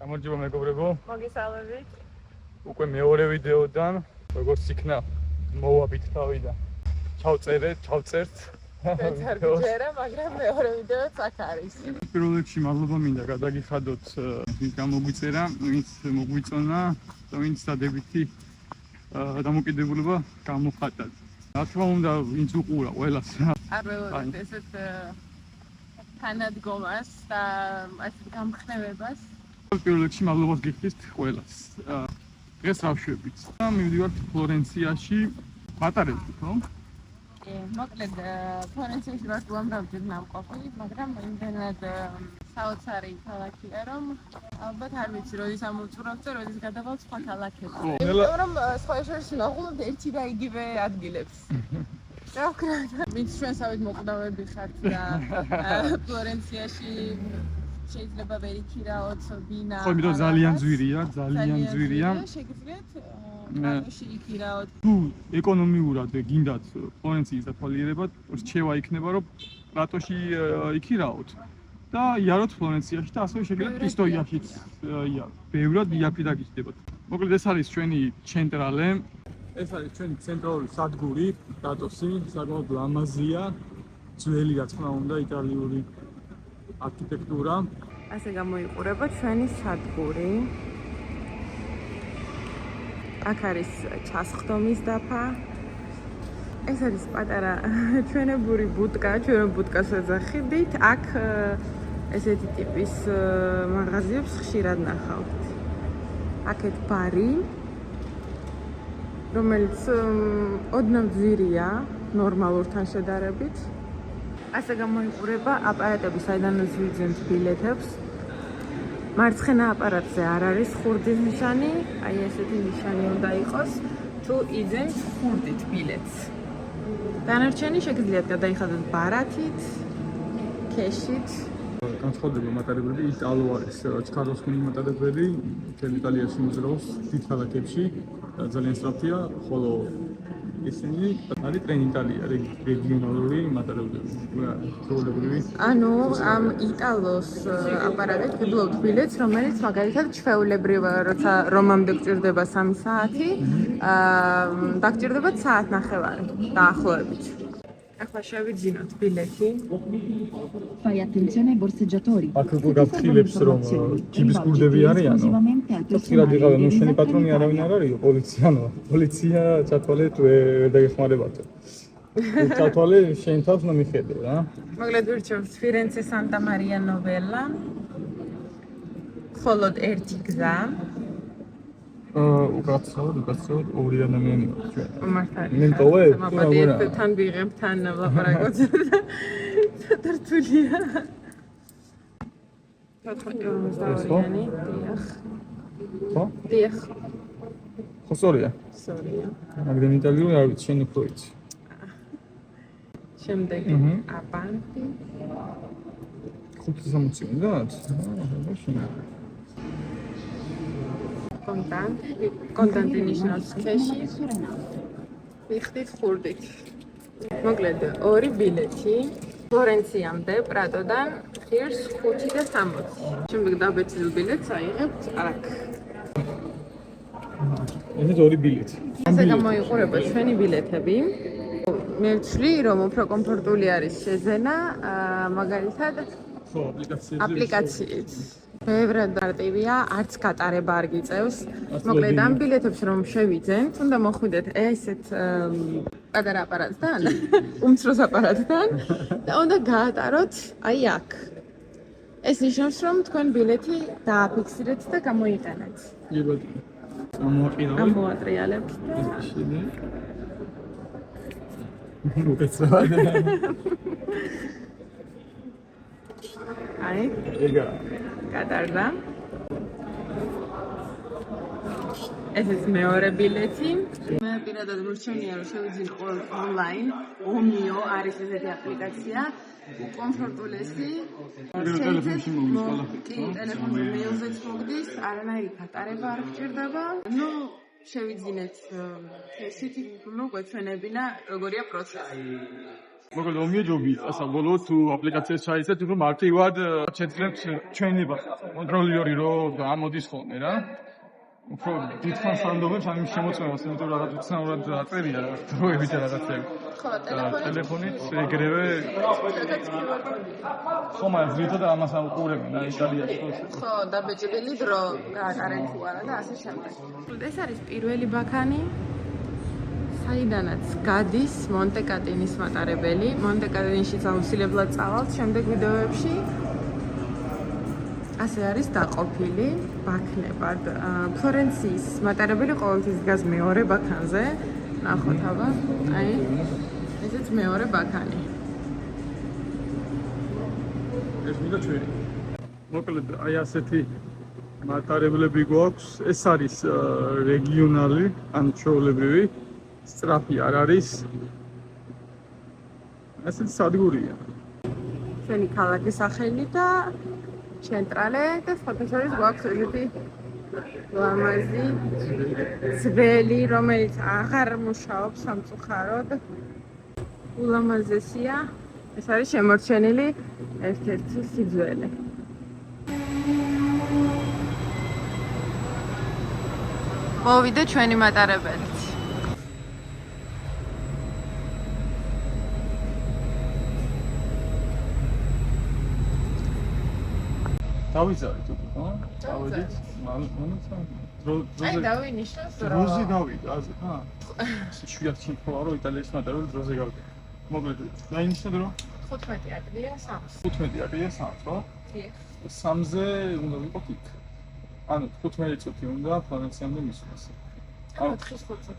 გამარჯობა მეგობრებო. მოგესალმებით. უკვე მეორე ვიდეოდან, როგორც იქნა მოვაბით თავიდან. ჩავწერთ. ჯერა, მაგრამ მეორე ვიდეოც აქ არის. პირველ რიგში მადლობა მინდა გადაგიხადოთ ვინც გამოგვიწერა, ვინც მოგვიწონა, ვინც დადებითი დამოკიდებულება გამოხატათ. რა თქმა უნდა, ვინც უყურა ყველას. არ ველოდეთ ესეთ თანადგომას და ასეთ გამხნევებას. პირველ რიგში მადლობას გიხდით ყველას. დღეს რა ვშვებით? მივდივართ ფლორენციაში, მატარებთ, ხო? მოკლედ ფლორენციაში ვარ უამრავჯერ ნამყოფი, მაგრამ იმდენად საოცარი ქალაქია, რომ ალბათ არ ვიცი, როდის ამოვწურავთ და როდის გადავალთ სხვა ქალაქებში. რომ სხვა შორის ნახულობთ ერთი და იგივე ადგილებს. რა ვქნა? ვინც ჩვენსავით მოკვდავები ხართ და ფლორენციაში შეიძლება ვერ იქირაოთ ბინა. ხო, იმიტომ ძალიან ძვირია. შეგიძლიათ რატოში იქირაოთ? თუ ეკონომიურად გინდათ ფლორენციის დათვალიერება, რჩევა იქნება, რომ რატოში იქირაოთ და იაროთ ფლორენციაში და ასევე შეგიძლიათ პისტოიაშიც ბევრად იაფი დაგიჭდებათ. მოკლედ ეს არის ჩვენი ცენტრალე. ეს არის ჩვენი ცენტრალური სადგური, რატოსი, საკმაოდ ლამაზია, ძველი რა თქმა უნდა იტალიური არქიტექტურა. ასე გამოიყურება ჩვენი სადგური. აქ არის ჩასხდომის დაფა. ეს არის პატარა ჩვენებური ბუდკა, ჩვენ ბუდკას ეძახით. აქ ესეთი ტიპის მაღაზიებს ხშირად ნახავთ. აქეთ ბარი, რომელიც ოდნავ ძვირია ნორმალურთან შედარებით. ასე გამოიყურება აპარატები, საიდანაც ვიძენთ ბილეთებს. მარცხენა აპარატზე არ არის ხურდის ნიშანი, აი ესეთი ნიშანი უნდა იყოს, თუ იძენთ ხურდით ბილეთს. დანარჩენი შეგიძლიათ გადაიხადოთ ბარათით, ქეშით. განსხვავდება მატარებლები, იტალო არის ჩქაროსკუნი მატარებელი, მთელ იტალიაში მოძრაობს დიდ ქალაქებში, ძალიან სწრაფია, ხოლო ისინი არის ტრენიტალია, რეგიონალური მატარებლები, ჩვეულებრივი. ანუ ამ იტალოს აპარატით გიბლობთ ბილეთს, რომელიც მაგალითად ჩვეულებრივ, როცა რომამდე გჭირდება 3 საათი, დაგჭირდებათ საათნახევარი დაახლოებით. ახლა შევიძინოთ ბილეთი. Fai attenzione ai borseggiatori. აქ უკვე გაფრთხილებს, რომ ჯიბის გურდები არიანო. ხშირად იღავენ, ნუ შენი პატრონი არავინ არ არისო, პოლიცია ჩათვალე თუ ვერ დაგეხმარებათ. ჩათვალე შენ თავს უნდა მიხედე რა. მოკლედ ვირჩევთ ფირენცე სანტა მარია ნოველა. მხოლოდ ერთი გზა. უკაცრავად ორი ადამიანი ვარ ჩვენ. მართალია. მე მტოვებ? თან ვიღებ, თან ვლაპარაკობთ. თრთულია. თოთოიანი. ხო? დიახ. ხო სწორია. სწორია. მაგრამ იტალიური არ ვიცი, შენ უფრო იცი. შემდეგი აპანტი. 560 უნდათ? კონტანტი ნიშნავს ქეში. ვიხდით ხურდით. მოკლედ ორი ბილეთი ფლორენციამდე პრადოდან ღირს 5 და 60. შემდეგ დაბეჭდილ ბილეთს აიღებთ აქ. ეს ორი ბილეთი. ასე გამოიყურება ჩვენი ბილეთები. მე ვთვლი, რომ უფრო კომფორტული არის შეძენა, მაგალითად ხო, აპლიკაციით. ბევრად მარტივია, არც გატარება არ გიწევს. მოკლედ ამ ბილეთებს რომ შევიძენთ, უნდა მოხვიდეთ ესეთ პატარა აპარატთან, უმცროს აპარატთან და უნდა გაატაროთ აი აქ. ეს ნიშნავს, რომ თქვენ ბილეთი დააფიქსირეთ და გამოიყენეთ. ამოატრიალებთ და უკაცრავად. აი, ეგა. გადარდა. ეს ის მეორე ბილეთი. მე პირადად მორჩენია რომ შევიძინო ყოველ ონლაინ. ომიო არის ესეთი აპლიკაცია. კომფორტულესი. ტელეფონში მოვლის ყველა. კი, ტელეფონზე მეილზეც მოგდის, არანაირი გატარება არ გჭირდება. ნუ შევიძინეთ ესეთი, ნუ გვეჩვენებინა როგორია პროცესი. მოკლედ ომიჯობი საბოლოოდ თუ აპლიკაციას ჩაიცეთ, უფრო მარტივად შეძლებთ ჩვენება კონტროლერი რომ გამოდის ხოლმე რა. უფრო დიდხანს სანდობებს ამის შემოწმებას, იმიტომ რომ რაღაც უცნაურად აწერია დროები და რაღაცები. ხო, ტელეფონით ეგრევე ხო, მაგრამ ზრითად ამას აუყურებენ და იტალიაში ხო, დაბეჭდილი დრო გაატარეთ უარა და ასე შემდეგ. ეს არის პირველი ბაქანი, საიდანაც გადის მონტე-კატინის მატარებელი. მონტე-კატინშიც აუცილებლად წავალთ შემდეგ ვიდეოებში. ასე არის დაყოფილი ბაქნებად. ფლორენციის მატარებელი ყოველთვის დგას მეორე ბაქანზე. ნახოთ აბა, აი, ესეც მეორე ბაქანი. ეს მინდა ჩვენი. მოკლედ აი ასეთი მატარებლები გვაქვს. ეს არის რეგიონალი, ანუ ჩვეულებრივი, სწრაფი არ არის. ასეთი სადგურია. ჩვენი ქალაქის სახელი და ცენტრალე და სხვადასხვა გვაქვს ესეთი ლამაზი ძველი, რომელიც აღარ მუშაობს სამწუხაროდ. ულამაზესია. ეს არის შემორჩენილი ერთ-ერთი სიძველე. მოვიდა ჩვენი მატარებელიც. დავიზარით უკვე, ხო? დავიდით. აი დავინიშნოთ დროზე გავიდა, ასე, ხა? შეგვიათ შეხოლა რომ იტალიის მატარებელი დროზე გავიდა. მოკლედ, დაინიშნა დრო? 15 აპრილია 3-ს. 15 აპრილია 3-ს, ხო? დიახ. 3-ზე უნდა ვიყოთ იქ. ანუ 15 წუთი უნდა ფლორენციამდე მისვლას. 4-5 წუთი.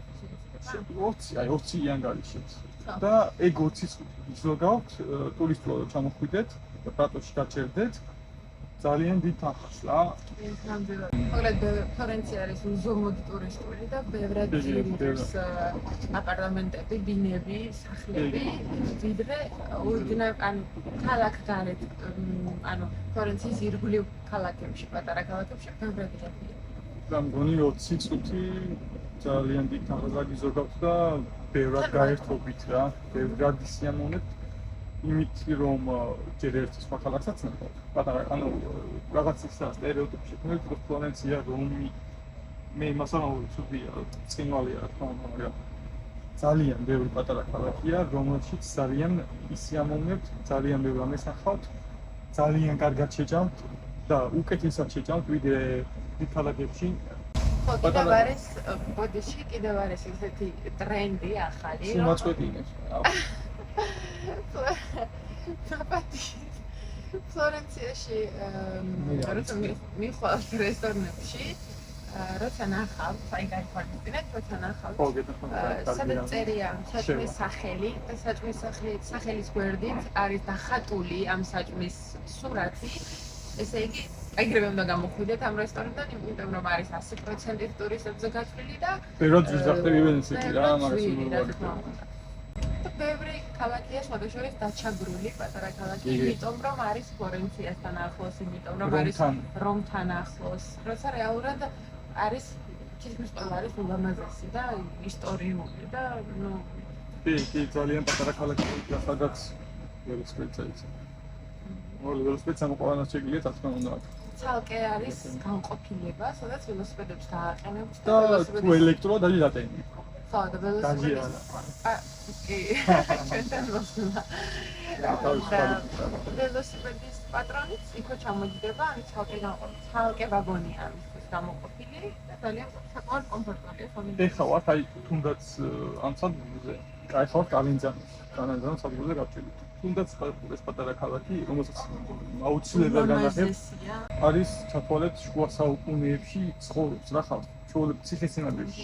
20, აი 20-იან გარიშეთ. და ეგ 20 წუთი. ის რო გავთ, ტურისტულად ჩამოხვიდეთ, პრატოში გაჩერდეთ. ძალიან დიდ თანხას რა. მოკლედ ფლორენცია არის უზომოდ ტურისტული და ბევრად ძირითადად აპარტამენტები, ბინები, სახლები, ვიდრე ანუ ქალაქგარეთ, ანუ ფლორენციის ირგვლივ ქალაქებში, პატარა ქალაქებში ბევრად ძირითადია. და მგონი 20 წუთი ძალიან დიდ თანხას გაგიზოგავთ და ბევრად გაერთობით რა. ბევრად ისიამოვნებთ. იმით რომ ჯერ ერთი სხვა ქალაქსაც ნახავთ. პატარა ანუ რაღაც ის სტერეოტიპი შექმნით, რომ ფლორენცია, რომი მე იმას არ ვუწევია, წინვალია რა თქმა უნდა, მაგრამ ძალიან ბევრი პატარა ქალაქია, რომელშიც ძალიან ისიამოვნებთ, ძალიან ბევრი ამას ნახავთ, ძალიან კარგად შეჭამთ და უკეთესად შეჭამთ ვიდრე დიდ ქალაქებში. ხო, კიდევ არის ბოდიში, კიდევ არის ესეთი ტრენდი ახალი, რომ სიმაწვედინეს. ფლორენციაში როცა მიხვალთ რესტორნებში, როცა ნახავთ, აი გაიფორმებინეთ, როცა ნახავთ, სადაც წერია საჭმის სახელი და საჭმის სახელის გვერდით არის დახატული ამ საჭმის სურათი, ესე იგი ეგრევე უნდა გამოხვიდეთ ამ რესტორნიდან, იმიტომ რომ არის 100% ტურისტებზე გათვლილი და ბევრად ზუსტად ისეთი რა, მაგრამ და ბევრი ქალაქია სხვადასხვა დაჩაგრული პატარა ქალაქი, იმიტომ რომ არის ფლორენციასთან ახლოს, იმიტომ რომ არის რომთან ახლოს. როცა რეალურად არის თითქმის ყველა არის ულამაზესი და ისტორიული და ნუ კი, ძალიან პატარა ქალაქია, სადაც ველოსიპედს არის. ველოსიპედს ამოყვანას შეგვიძლია თქმა უნდა. ცალკე არის განყოფილება, სადაც ველოსიპედებს დააყენებთ და თუ ელექტრო დადატენი. ხო, და ველოსიპედის კი, ჩვენთან მოსულა. ველოსიპედის პატრონიც იქო ჩამოჯდება, ანუ ცალკე ვაგონია ამისთვის გამოყოფილი და ძალიან საკმაოდ კომფორტულია ხოლმე. ეხლა ვართ აი თუნდაც ამ სადგურზე, აი ხარ კანადიდან სადგურზე გავჭირდით. თუნდაც ეს პატარა ქალაქი, რომელსაც აუცილებლად განახებ, არის ჩათვალეთ შუა საუკუნეებში ცხოვრობს რა ხალხი. ჩვეულებრივ ციხესიმაგრეში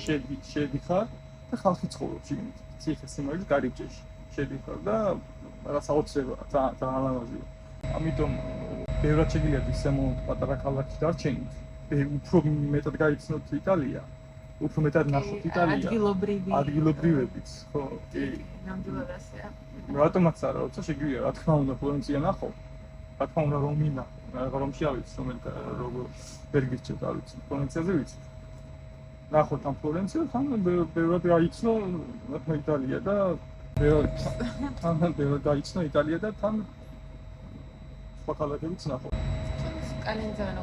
შედიხარ და ხალხი ცხოვრობს იმით. ციხესიმაგრეში გარიბჭეში შედიხარ და რაღაც აუცილებლად ძალიან ლამაზია. ამიტომ ბევრად შეგიძლიათ ისემონთ პატარა ქალაქში დარჩენით. უფრო მეტად გაიცნოთ იტალია. უფრო მეტად ნახოთ იტალია. ადგილობრივებიც, ხო, კი. ნამდვილად ასეა. რატომაც არა, როცა შეგვიძლია, რა თქმა უნდა, ფლორენცია ნახო. რა თქმა უნდა, რომი ნახო. რომში არ ვიცი, როგორ ბერგერჩეთ არ ვიცი, ფლორენციაზე ვიცი. ნახოთ ამ ფლორენციას, ან ბევრად გაიცნო იტალია და ბევრ დაიცნო იტალია და თან სხვა ქალაქებიც ნახო. კალენძანო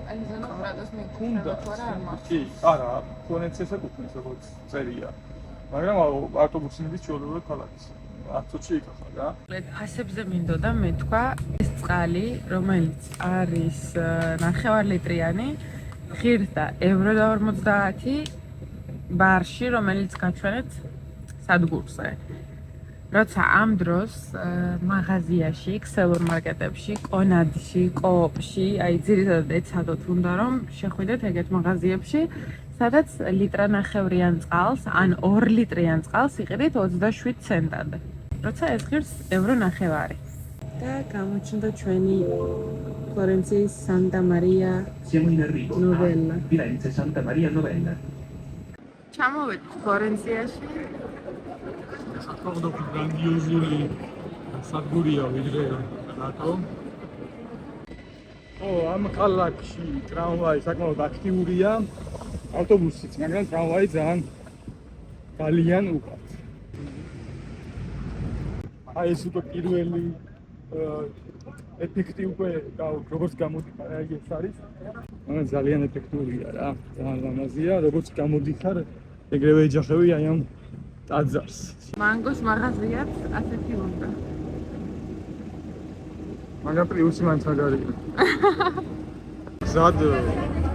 ბრატოს მეკუნდა თუ არა არ მაქვს. კი, არა, ფლორენციას ეკუთვნის როგორც წერია. მაგრამ ავტობუსი მიდის ჩვეულებრივ ქალაქის. 10 წუთში იქახა რა. ფასებზე მინდოდა მეთქვა ეს წყალი, რომელიც არის 9 ლიტრიანი, ღირსდა €50 ბარში, რომელიც გაჩვენეთ სადგურზე. როცა ამ დროს მაღაზიაში, ქსელურ მარკეტებში, კონადში, კოოპში, აი ძირითადად ეცადოთ უნდა რომ შეხვიდეთ ეგეთ მაღაზიებში, სადაც ლიტრანახევრიან წყალს, ან 2 ლიტრიან წყალს იყიდით 27 ცენტად. როცა ეს ღირს €9. და გამოჩნდა ჩვენი ფლორენციის სანტა მარია ნოველა. Firenze Santa Maria Novella. ჩამოვედი ფლორენციაში. საკმაოდ გრანდიოზული სადგურია ვიდრე რატო? ამ ქალაქში ტრამვაი საკმაოდ აქტიურია, ავტობუსიც, მაგრამ ტრამვაი ძალიან უყვართ. აი ეს უკვე პირველი ეფექტი უკვე როგორც გამოდიხარ, აი ეს არის. მაგრამ ძალიან ეფექტურია რა, ძალიან ლამაზია, როგორც გამოდიხარ, ეგრევე ეჯახები აი ამ ტაძარს. მანგოს მაღაზიაც ასეთი უნდა. მაგრამ პრიუსი მაინც მაგარია. ზად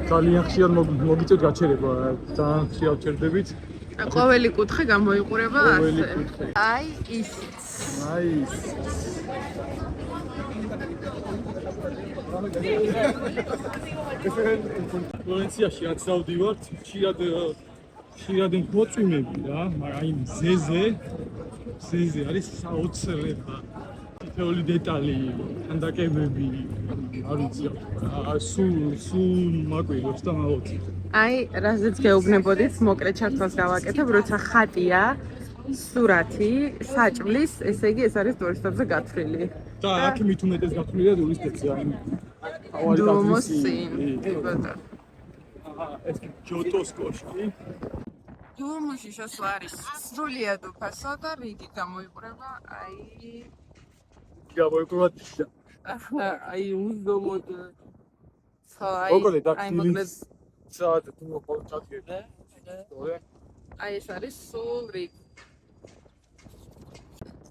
ძალიან ხშირად მოგიწევთ გაჩერება, ძალიან ხშირად ჩერდებით. ყოველი კუთხე გამოიყურება ყოველი ასე. კუთხე. აი ისიც. აი ფლორენციაში რაც დავდივართ, ხშირად მოწვიმები რა, მაგრამ აი მზეზე არის საოცრება. თითოეული დეტალი, ხანდაკებები, არ ვიცი, სულ მაგვირებს და მავოცით. აი, რაზეც გეუბნებოდით, მოკლედ ჩართვას გავაკეთებ, როცა ხატია, სურათი, საჭმლის, ესე იგი ეს არის ტურისტებზე გათვლილი. და აქ მით უმეტეს გათვლილია ტურისტებზე, აი ავალი დუმოსინ, იბადა. ეს ჯოტოს კოშკი. დუმოში შესვლა არის სრულიად უფასო და რიგი გამოიყურება, აი გამოიყურება აი უზომოდ მოკლედ აქ საათ თუ მოყოლჭადგები. აი ეს არის სულ რიგი.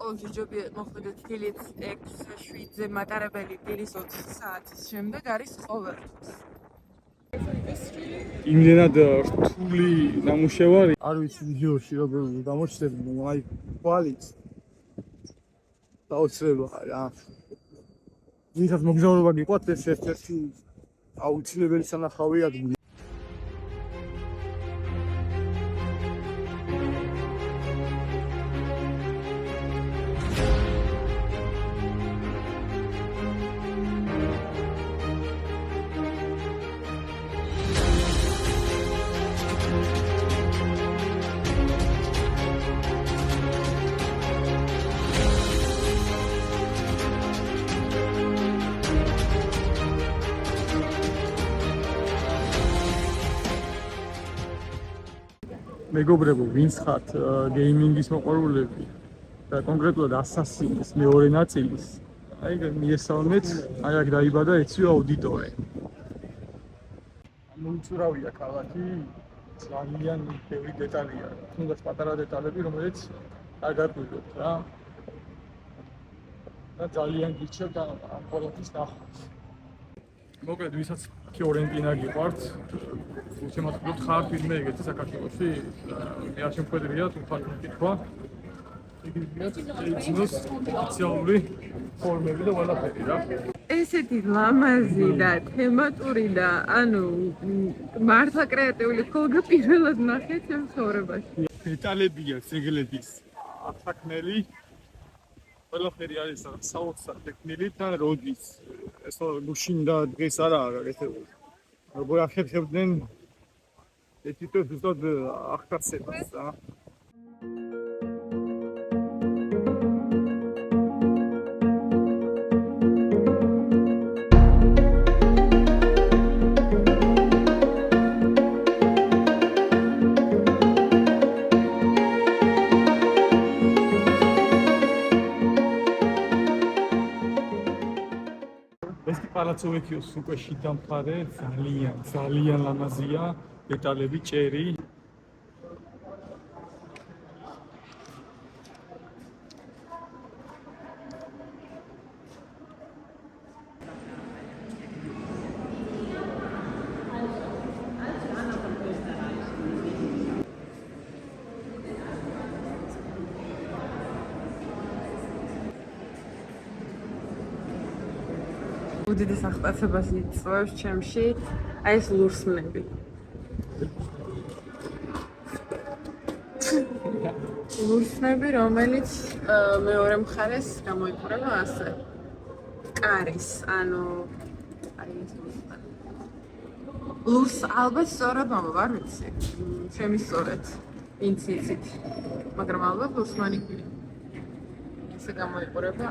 ოღონდ ჯობია მოხდეთ დილით 6-7-ზე მატარებელი დილის 20 საათის შემდეგ არის ყოველთვის. იმდენად რთული ნამუშევარი არ ვიცი ვიდეოში როგორ გამოჩნდება, აი თვალით დაუცრებაა რა. ვიღაც მოგზაურობა გიყვართ, ეს ერთ-ერთი აუცილებელი სანახავი ადგილი. მეგობრებო, ვინც ხართ გეიმინგის მოყვარულები და კონკრეტულად ასასინის მეორე ნაწილის, აი მიესალმეთ, აი აქ დაიბადა ეციო აუდიტორე. მოუწურავია ქალაქი, ძალიან ბევრი დეტალია, თუნდაც პატარა დეტალები, რომელიც არ გაგვიგებთ რა. და ძალიან გიჩვენებთ ამ ყველაფრის ნახვას. მოკლედ, ვისაც ფიორენტინა გიყვართ, უთემატურად ხართ ვინმე ეგეთი საქართველოში, მე არ შემხედრია თუ ხართ მკითხვა. იგივეა ეცნოს ოფიციალური ფორმები და ყველაფერი რა. ესეთი ლამაზი და თემატური და ანუ მართლა კრეატიული ხოლმე პირველად ნახე ჩემს ცხოვრებაში. დეტალებია ძეგლების ახსნელი. ყველაფერი არის საოცარ ტექნიკით და როდის ეს გუშინ და დღეს არაა გაკეთებული. როგორ ახერხებდნენ ეს თვითონ ზუსტად ახსნებას რა. პალაცო ვექიოს უკვე შიდა მხარე ძალიან ლამაზია, დეტალები, ჭერი. უდიდეს აღტაცებას იწვევს ჩემში აი ეს ლურსმნები. ლურსმნები, რომელიც მეორე მხარეს გამოიყურება ასე. კარის, ანუ აი ეს ლურსმნები. ლურს ალბათ სწორად მომვა, არ ვიცი. შემისწორეთ, ვინც იცით. მაგრამ ალბათ ლურსმანი ესე გამოიყურება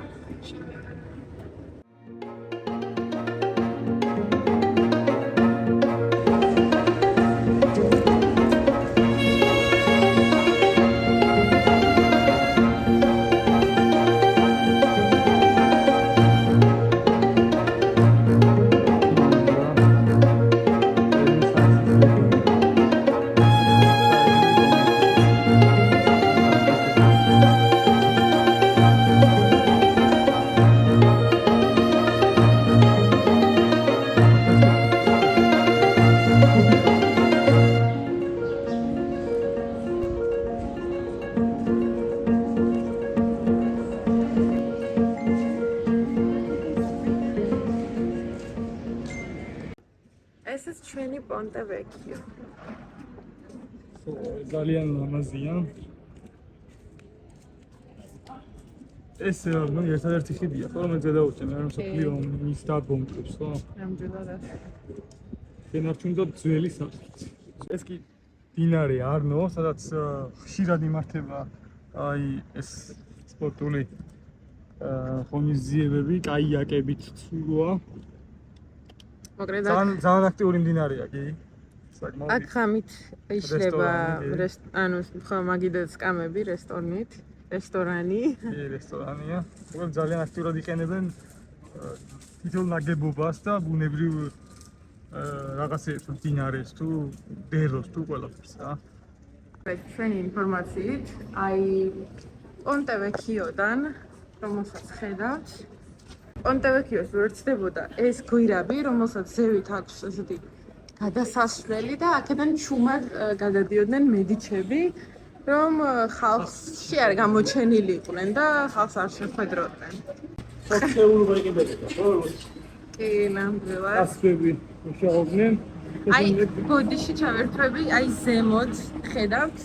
შინაგან. ესეც ჩვენი პონტე ვექიო. ძალიან ლამაზია. ეს ნუ ერთადერთი ხიდია, ხოლმე ზედაუჩენ, რა მსოფლიო მის დაბომბებს, ხო? ნამდვილად. შენარჩუნდა ძველი სახით. ეს კი დინარე არნო, სადაც ხშირად იმართება აი ეს სპორტული ღონისძიებები, კაიაკებით ცურვა. მოგრედათ ძალიან აქტიური მდინარეა კი. აქ ხამით იშლება ანუ ხო მაგიდაც სკამები რესტორანი. კი, რესტორანია. უბრალოდ ძალიან აქტიურად იყენებენ თითოეულ ნაგებობას და ბუნებრივ რაღაცებს მდინარეს თუ დეროს თუ ყველაფერს რა. ჩვენი ინფორმაციით აი პონტე ვექიოდან რომელსაც ხედავთ პონტე ვექიოს ვერ ჩნდებოდა ეს გვირაბი რომელსაც ზევით აქვს ესეთი გადასასვლელი და აქედან ჩუმად გადადიოდნენ მედიჩები რომ ხალხში არ გამოჩენილი იყვნენ და ხალხს არ შეხვედროდნენ. სოციალურ ვეკებედა ხო? კი, ნამდვილად. ასები მუშაობდნენ. აი, გოდიში ჩავერთვები, აი ზემოთ ხედავთ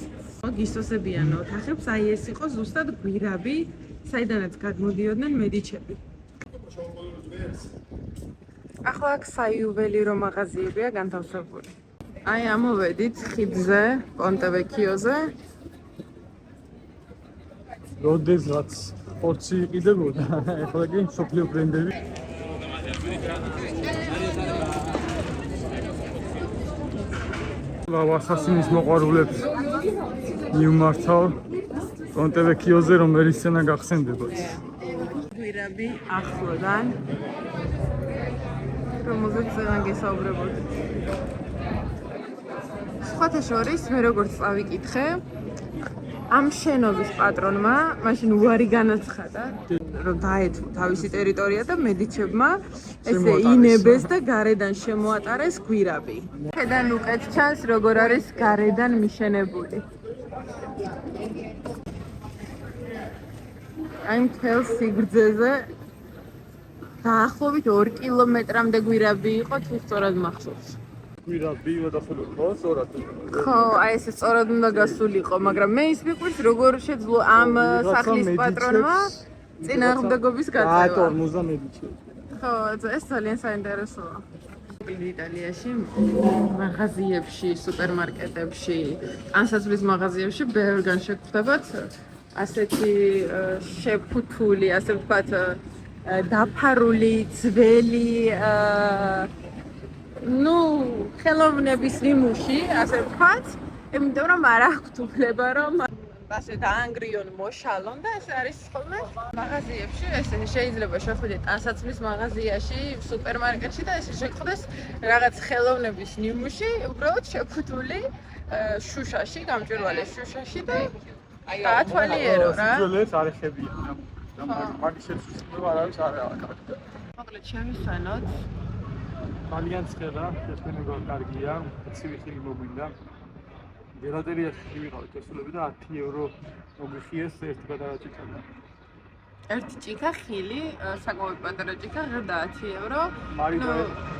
გისტოსებიან ოთახებს, აი ეს იყო ზუსტად გვირაბი, საიდანაც გადმოდიოდნენ მედიჩები. ახლა აქ საიუველირო მაღაზიებია განთავსებული. აი, ამოვედით ხიდზე, პონტე ვექიოზე. როდესაც ხორცი იყიდებოდა, ახლა კი მსოფლიო ბრენდები. ასასინის მოყვარულებს მიუმართავ პონტე ვექიოზე, რომელიც სცენა გახსენდებათ. გვირაბი ახლოდან რომელზეც გესაუბრებოდით. სხვათა შორის, მე როგორც წავიკითხე, ამ შენობის პატრონმა მაშინ უარი განაცხადა, რომ დაეცვა თავისი ტერიტორია და მედიჩებმა ესე ინებეს და გარედან შემოატარეს გვირაბი. ხედან უკეთ ჩანს, როგორ არის გარედან მიშენებული. აი მთელ სიგრძეზე დაახლოებით 2 კილომეტრამდე გვირაბი იყო, თუ სწორად მახსოვს. გვირაბი გადასული ხო, სწორად. ხო, აი ესე სწორად უნდა გასულიყო, მაგრამ მე ის მიყვარს, როგორ შეძლო ამ სახლის პატრონმა წინააღმდეგობის გაწევა. გაატორმოზა მედიჩები. ხო, ეს ძალიან საინტერესოა. იტალიაში მაღაზიებში, სუპერმარკეტებში, ანსაცმლის მაღაზიებში ბევრგან შეგხვდებათ ასეთი შეფუთული, ასე ვთქვათ, დაფარული, ძველი ну, ხელოვნების ნიმუში, ასე ვთქვათ, იმიტომ რომ არ აქვთ უფლება რომ ასე დაანგრიონ, მოშალონ და ეს არის ხოლმე მაღაზიებში, ესე შეიძლება შეხვიდეთ ტანსაცმლის მაღაზიაში, სუპერმარკეტში და ესე შეხვდეს რაღაც ხელოვნების ნიმუში, უბრალოდ შეფუთული შუშაში, გამჭვირვალე შუშაში და გაათვალიერო რა. ძველებს არეხებია. მაგის შეცვლილება არ არის კარგი. მოკლედ შევისვენოთ. ძალიან ცხელა, შეფენება კარგია, ცივი ხილი მოგვინდა. გელატერიაში ვიყავით ესულები და 10 евро მოგიხიეს ერთი პატარა ჭიქა. ერთი ჭიქა ხილი, საკმაოდ პატარა ჭიქა, ღირდა 10 евро. მარიდა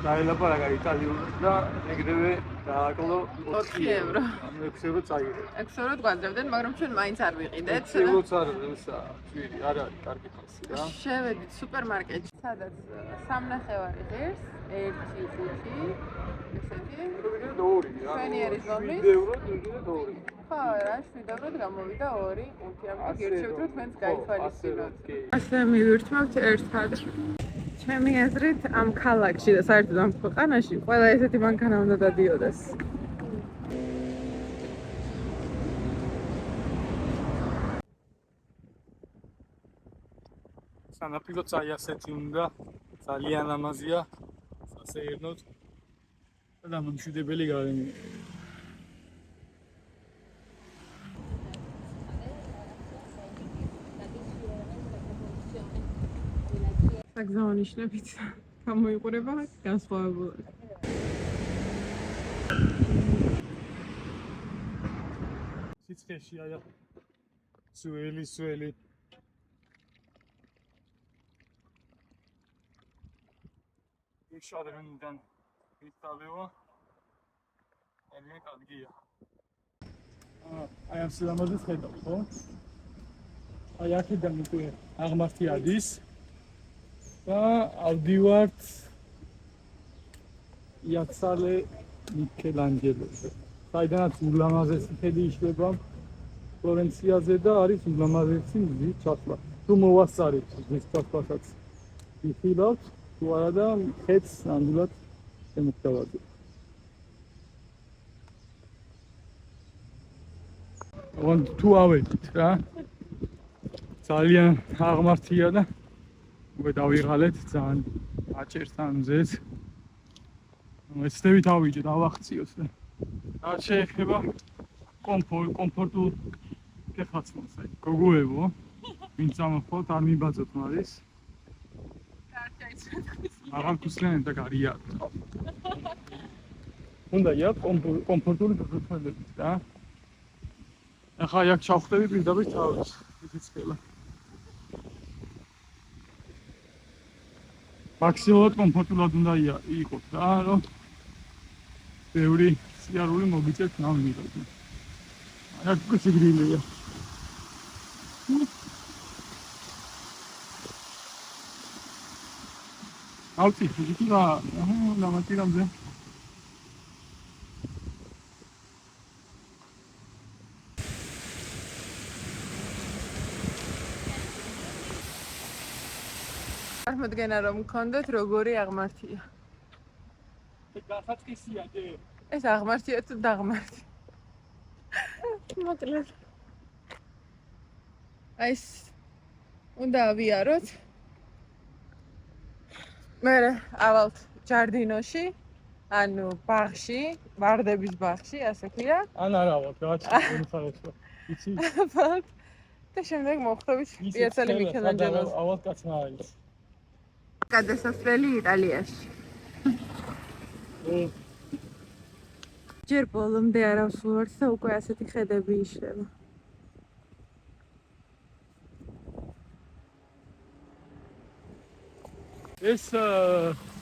დაელაპარაკა იტალიურად და ეგრევე დააკლო 4 евро. 6 евро წაიღე. 6 евро გვაძლევდნენ, მაგრამ ჩვენ მაინც არ ვიყიდეთ. 6 евро წარსა, შვიდი, არ არის კარგი ხალხი რა. შევედით სუპერმარკეტში, სადაც სამნახევარი ღირს, 1.5 ესეთი. ჩვენი არის ზომის. 7 евро, 2. ხო, რა, 7 ევროდ გამოვიდა 2 5, ამიტომ გირჩევთ, რომ თქვენს გაითვალისწინოთ. ასე მივირთმევთ ერთად. ჩემი აზრით, ამ ქალაქში და საერთოდ ამ ქვეყანაში ყველა ესეთი მანქანა უნდა დადიოდეს. სანაპირო წაი ასეთი უნდა, ძალიან ლამაზია, სასეირნოდ და დამამშვიდებელი გარემო. საგზაო ნიშნებით გამოიყურება განსხვავებულად. სიცხეში აი სველი ის ადამიანიდან ვიტავევა ძალიან კარგია. აი ამ სილამაზეს ხედავ, ხო? აი აქედან უკვე აღმართი ადის და ავდივართ იაცალე მიქელანჯელოზე. საიდანაც ულამაზესი ხედი იშლება ფლორენციაზე და არის ულამაზესი მზის ჩასვლა. თუ მოვასწარეთ მზის ჩასვლასაც ვიხილავთ, თუ არა და ხედს ნამდვილად შემოგთავაზებთ. თუ ავედით რა, ძალიან აღმართია და უკვე დავიღალეთ ძალიან აჭერს ამ მზეს. ეცდებით ავიჯეთ, ავახციოთ და რაც შეეხება კომფორტულ ფეხაცმელს, აი გოგოებო, ვინც ამხოლოდ არ მიბაძოთ მარის. აღარ გუსლენებ და გარიათ. უნდა იქ კომფორტული ფეხაცმელებით რა. ახლა აქ ჩავხდები პირდაპირ თავს, ისიც ხელა. მაქსიმალურად კომფორტულად უნდა იყოს რა, რომ ბევრი სიარული მოგიწევთ ნამდვილად. აქ გასიგრილია. ავწი, იგი რა, დამატირამზე. წარმოდგენა რომ მქონდეთ როგორი აღმართია. გასაწყისია დე. ეს აღმართია თუ დაღმართი. მოკლედ. აი ეს უნდა ავიაროთ. მე ავალთ ჯარდინოში, ანუ ბაღში, ვარდების ბაღში, ასე ქვია. ან არა ავალთ, რაც უნიხარესო. იცი? ავალთ. და შემდეგ მოხვდებით პიაცალე მიქელანჯელოზე. ავალთ კაცმა არის. გადასასვლელი იტალიაში. ჯერ ბოლომდე არ ავსულვართ და უკვე ასეთი ხედები იშლება. ეს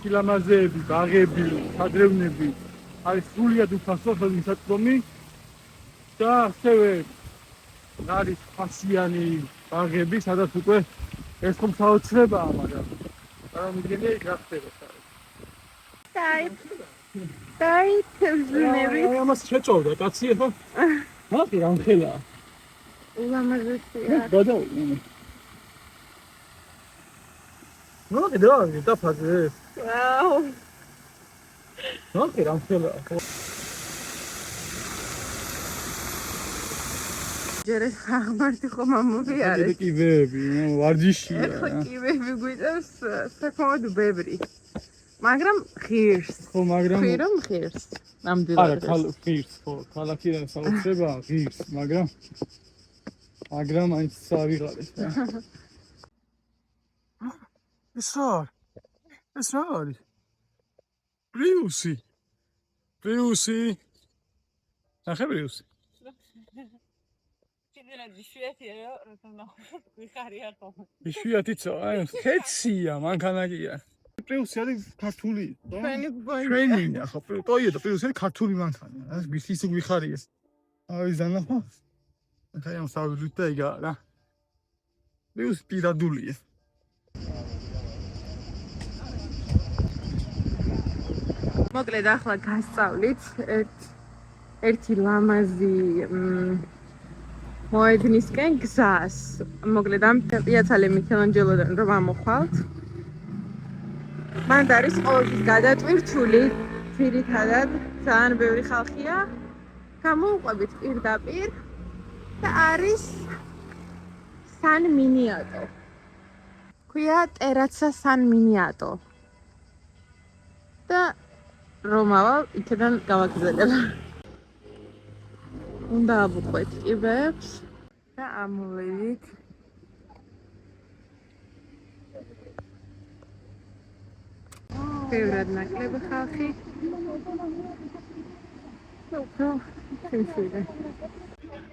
სილამაზეები, ბაღები, სადრევნები არის სრულიად უფასო ხელმისაწვდომი და ასევე არის ფასიანი ბაღები, სადაც უკვე ეს ხომ საოცრებაა, მაგრამ წარმოგიდგენია იქ რა ხდება. დაიწევს ამას შეწოვდა კაცი ხო? მათი რა ხელა? ულამაზესია. გადავიდე. ნახე დავიდე დაფაზე. ვაუ. ნახე რა ხელა. ჯერეს აღმართი ხომ ამოვი არის. კიბეები, ვარჯიშია. ეხლა კიბეები გვიწევს საკმაოდ ბევრი. მაგრამ ღირს. ხო, მაგრამ ღირო ღირს. არა, ნამდვილად. ღირს, ხო, ქალაქიდან საუბრება ღირს, მაგრამ აი წავიღალეთ. ეს რა არის? პრიუსი. ნახე პრიუსი. კიდევ შუათია რომ ნახოთ ვიხარია ხოლმე. შუათიცო, აი ხეცია მანქანაკია. პრიუსი არის ქართული. ჩვენი ხო, პრიუსი არის ქართული მანქანა. ეს ის ვიხარია. აი ზანახო. აი ამ საუბრით და იგა რა. პრიუსი პირადულია. მოკლედ ახლა გასწავლით ერთი ლამაზი მოედნისკენ გზას. მოკლედ ამ პიაცალე მიქელანჯელოდან რომ ამოხვალთ. მანდ არის ყოველთვის გადატვირთული, ძირითადად ძალიან ბევრი ხალხია. გამოვყვებით პირდაპირ და არის სან მინიატო. ქვია ტერაცა სან მინიატო. და რომ ავალ იქიდან გავაგზავნებ. უნდა ავუყვეთ კიბეებს და ამოვედით. ბევრად ნაკლები ხალხი. სიმშვიდე.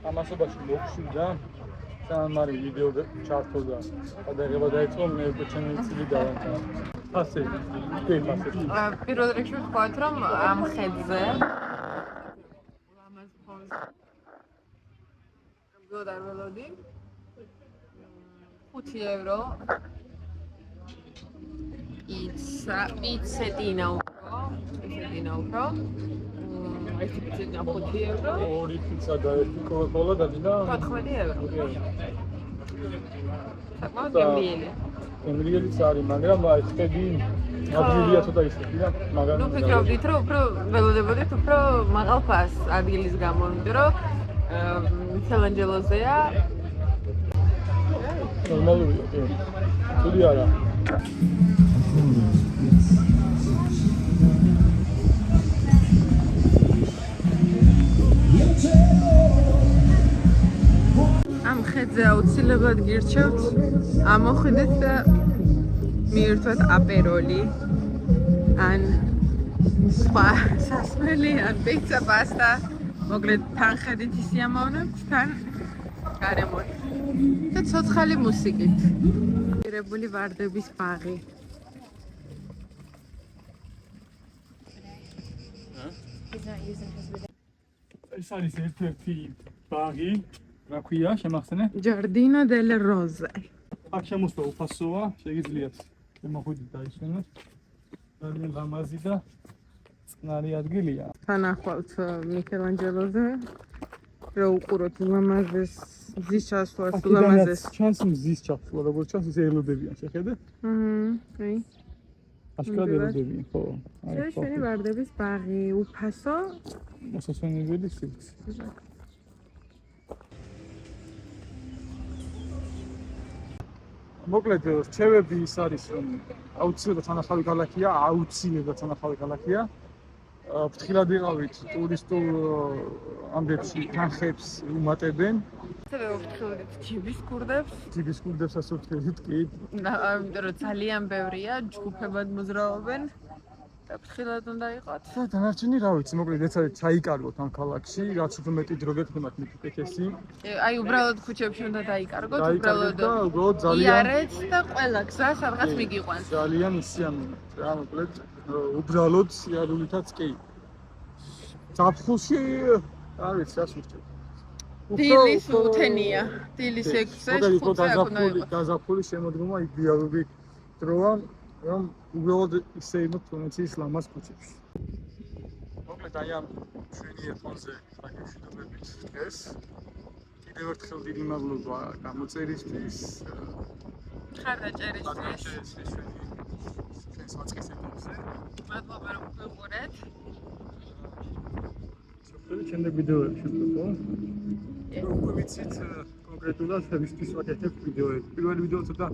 ამასობაში მოგშვიდა სამარი ვიდეო ჩართოდა. გადაღება დაიწყო მე უკვე ჩემი წილი დავანთა. ასე. პირველ რიგში ვთქვათ, რომ ამ ხედზე ლამაზ ფონს გოდარველოდი 5 евро. პიცეტინა უფრო. ეს პიცეტინა 5 евро. ორი პიცა და ერთი კოკაკოლა დადი და 14 евро. საკმაოდ გემრიელი. გემრიელიც არის, მაგრამ აი ხედი ადგილია ცოტა ისეთი და მაგრამ ნუ ფიქრობდით, რომ უფრო ველოდებოდით უფრო მაღალ ფასს ადგილის გამო, იმიტომ რომ მიქელანჯელოზეა. ნორმალურია, კი. თული არა. ამ ხედზე აუცილებლად გირჩევთ ამოხვიდეთ და მიირთვათ აპეროლი ან სხვა სასმელი ან პიცა პასტა. მოკლედ თან ხედით ისიამოვნებთ, თან გარემოთ და ცოცხალი მუსიკით. პირებული ვარდების ბაღი. ეს არის ერთ-ერთი ბაღი. რა ქვია, შემახსენე? Giardino delle Rose. აქ შემოსვლა უფასოა, შეგიძლიათ შემოხვიდეთ და ისვენოთ. ძალიან ლამაზი და წყნარი ადგილია. თან ახვალთ მიქელანჯელოზე. რა უყუროთ ლამაზეს მზის ჩასვლას, ლამაზეს. ჩანს მზის ჩასვლა, როგორც ჩანს ის ელოდებიან, შეხედე? აი. აშკარად ელოდებიან, ხო. აი, ჩვენი ვარდების ბაღი, უფასო. მოსასვენებელი სივრცე. მოკლედ რჩევები ის არის რომ აუცილებლად თანახავი ქალაქია, ფრთხილად იყავით ტურისტულ ამბებში თანხებს უმატებენ. ასევე ვფრთხილდით ჯიბის კურდებს ასე ვფრთხილდით კი. იმიტომ რომ ძალიან ბევრია, ჯგუფებად მოძრაობენ. და ფრთხილად უნდა იყოთ. და დანარჩენი რა ვიცი, მოკლედ ეცადეთ ჩაიკარგოთ ამ ქალაქში, რაც უფრო მეტი დრო გექნებათ მით უკეთესი. აი უბრალოდ ქუჩებში უნდა დაიკარგოთ, უბრალოდ იარეთ და ყველა გზა სადღაც მიგიყვანს. ძალიან ისიამოვნებთ რა, მოკლედ უბრალოდ სიარულითაც კი. ზაფხულში არ ვიცი, რას ვიხდები. დილის უთენია, დილის 6-ზე 5-ზე გაზაფხული შემოდგომა იდეალური დროა. რომ უბრალოდ ისე იმოთ ფლორენციის ლამაზ ქუჩებში. მოკლედ აი ამ ჩვენი ელფონზე საკავშირობებით დღეს კიდევ ერთხელ დიდი მადლობა გამოწერისთვის, ხარდაჭერისთვის, ჩვენს მაწყის ეტაპზე. მადლობა რომ გვიყურეთ. შემდეგ ვიდეოებში ვთქვა. უკვე ვიცით კონკრეტულად ვისთვის ვაკეთებ ვიდეოები. პირველი ვიდეო ცოტა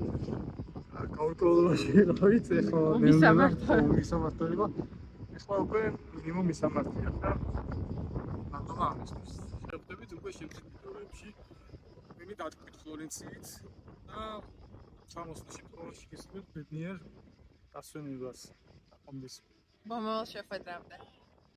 გაურკვევლობაში ვიყავით, ეხლა მისამართლება. ეხლა უკვე მინიმუმ მისამართლეა და ნამდვილად ამისთვის. შევხვდებით უკვე შემდგომ ვიდეოებში. მე დათქვით ფლორენციით და სამოსულ შემთხვევაში გესმით ბედნიერ დასვენებას. ამის მომავალ შეხვედრამდე.